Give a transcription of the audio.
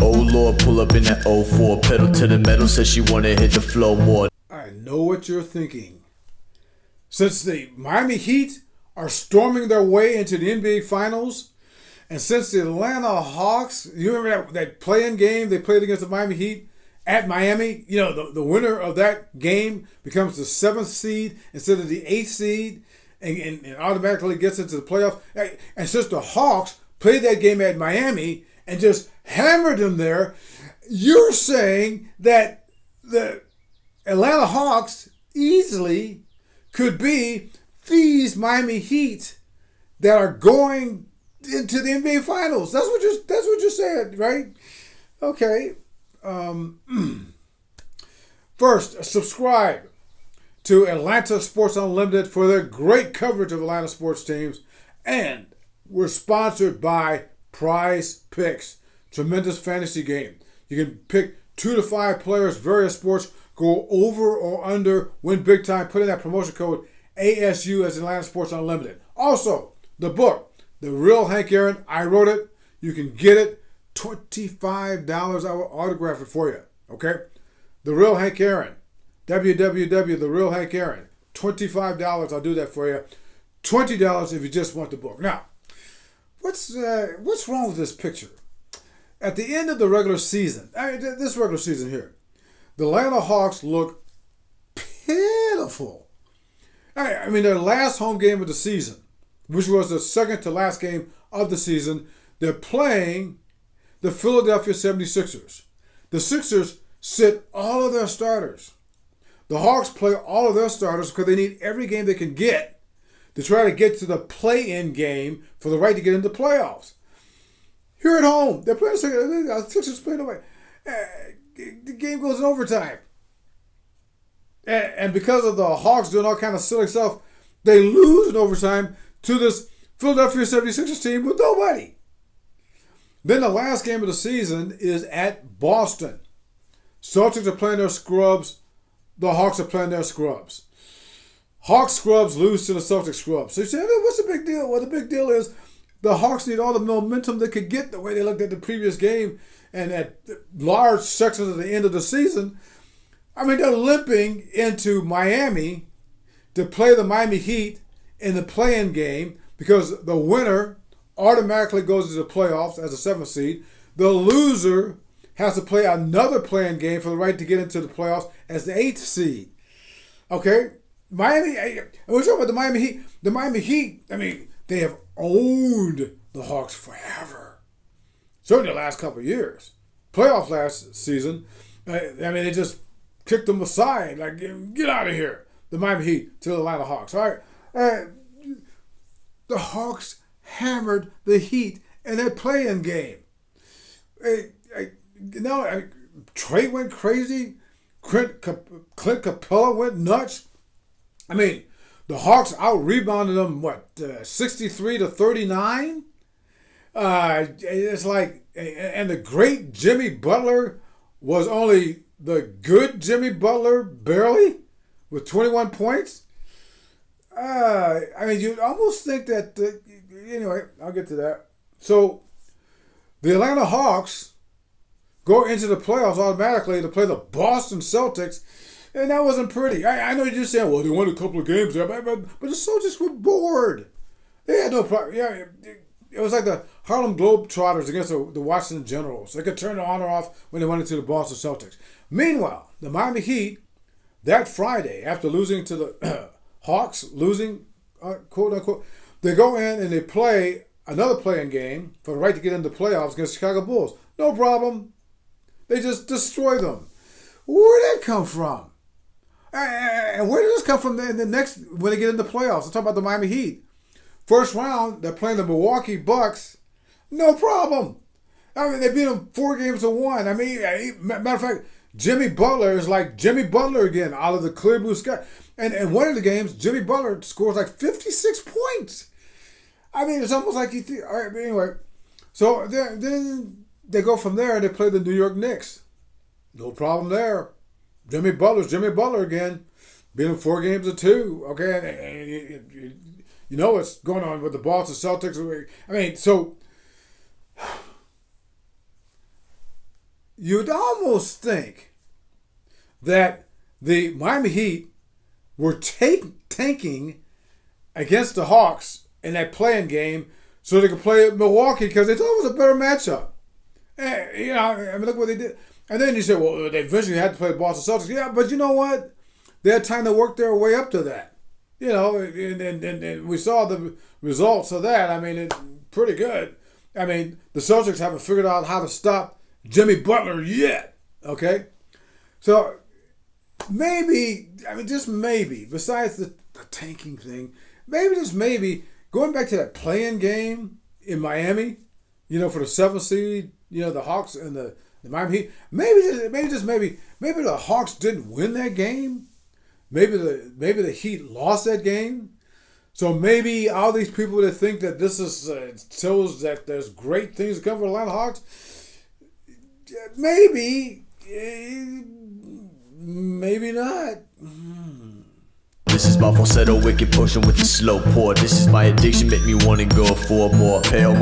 Oh Lord, pull up in that '04, pedal to the metal, says she wanna hit the flow more. I know what you're thinking. Since the Miami Heat are storming their way into the NBA Finals, and since the Atlanta Hawks, you remember that play-in game they played against the Miami Heat at Miami? You know, the winner of that game becomes the 7th seed instead of the 8th seed and automatically gets into the playoffs. And since the Hawks played that game at Miami and just hammered them there, you're saying that the Atlanta Hawks easily could be these Miami Heat that are going into the NBA Finals. That's what you said, right? Okay. First, subscribe to Atlanta Sports Unlimited for their great coverage of Atlanta sports teams, and we're sponsored by Prize Picks. Tremendous fantasy game. You can pick 2 to 5 players, various sports, go over or under, win big time. Put in that promotion code ASU as Atlanta Sports Unlimited. Also, the book, The Real Hank Aaron. I wrote it. You can get it. $25. I will autograph it for you. Okay? The Real Hank Aaron. www. The Real Hank Aaron. $25. I'll do that for you. $20 if you just want the book. Now, what's wrong with this picture? At the end of the regular season, this regular season here, the Atlanta Hawks look pitiful. I mean, their last home game of the season, which was the second to last game of the season, they're playing the Philadelphia 76ers. The Sixers sit all of their starters. The Hawks play all of their starters because they need every game they can get to try to get to the play-in game for the right to get into the playoffs. Here at home, they're playing the Sixers playing away. The game goes in overtime. And because of the Hawks doing all kind of silly stuff, they lose in overtime to this Philadelphia 76ers team with nobody. Then the last game of the season is at Boston. Celtics are playing their scrubs. The Hawks are playing their scrubs. Hawks scrubs lose to the Celtics scrubs. So you say, what's the big deal? Well, the big deal is the Hawks need all the momentum they could get the way they looked at the previous game and at large sections of the end of the season. I mean, they're limping into Miami to play the Miami Heat in the play-in game because the winner automatically goes to the playoffs as a 7th seed. The loser has to play another play-in game for the right to get into the playoffs as the 8th seed. Okay? Miami, we're talking about the Miami Heat. The Miami Heat, I mean, they have owned the Hawks forever. Certainly the last couple of years. Playoffs last season, I mean, they just kicked them aside. Like, get out of here. The Miami Heat to the Atlanta Hawks. All right. The Hawks hammered the Heat in that play-in game. Trey went crazy. Clint Capella went nuts. I mean, the Hawks out-rebounded them, 63-39? It's like, and the great Jimmy Butler was only the good Jimmy Butler, barely, with 21 points. I mean, you'd almost think that, anyway, I'll get to that. So, the Atlanta Hawks go into the playoffs automatically to play the Boston Celtics, and that wasn't pretty. I know you're just saying, well, they won a couple of games there, but the Celtics were bored. They had no problem. Yeah, it was like the Harlem Globetrotters against the Washington Generals. They could turn it on or off when they went into the Boston Celtics. Meanwhile, the Miami Heat, that Friday, after losing to the Hawks, quote unquote, they go in and they play another play-in game for the right to get into the playoffs against the Chicago Bulls. No problem. They just destroy them. Where did that come from? And where did this come from in the next, when they get into the playoffs? I'm talking about the Miami Heat. First round, they're playing the Milwaukee Bucks. No problem. I mean, they beat them 4-1. I mean, matter of fact, Jimmy Butler is like Jimmy Butler again, out of the clear blue sky. And one of the games, Jimmy Butler scores like 56 points. I mean, it's almost like all right, but anyway. So then they go from there and they play the New York Knicks. No problem there. Jimmy Butler's Jimmy Butler again. Beat him 4-2. Okay, you know what's going on with the Boston Celtics. I mean, so you'd almost think that the Miami Heat were tanking against the Hawks in that playing game so they could play at Milwaukee because they thought it was a better matchup. And, I mean, look what they did. And then you say, well, they eventually had to play the Boston Celtics. Yeah, but you know what? They had time to work their way up to that. And we saw the results of that. I mean, it's pretty good. I mean, the Celtics haven't figured out how to stop Jimmy Butler yet. Okay? So maybe, just maybe, besides the tanking thing, maybe just maybe, going back to that playing game in Miami, for the 7th seed, the Hawks and the Miami Heat, maybe the Hawks didn't win that game. Maybe the Heat lost that game. So maybe all these people that think that this shows that there's great things to come for the Atlanta Hawks, maybe not. This is my falsetto, wicked potion with the slow pour. This is my addiction, make me wanna go for more. Pale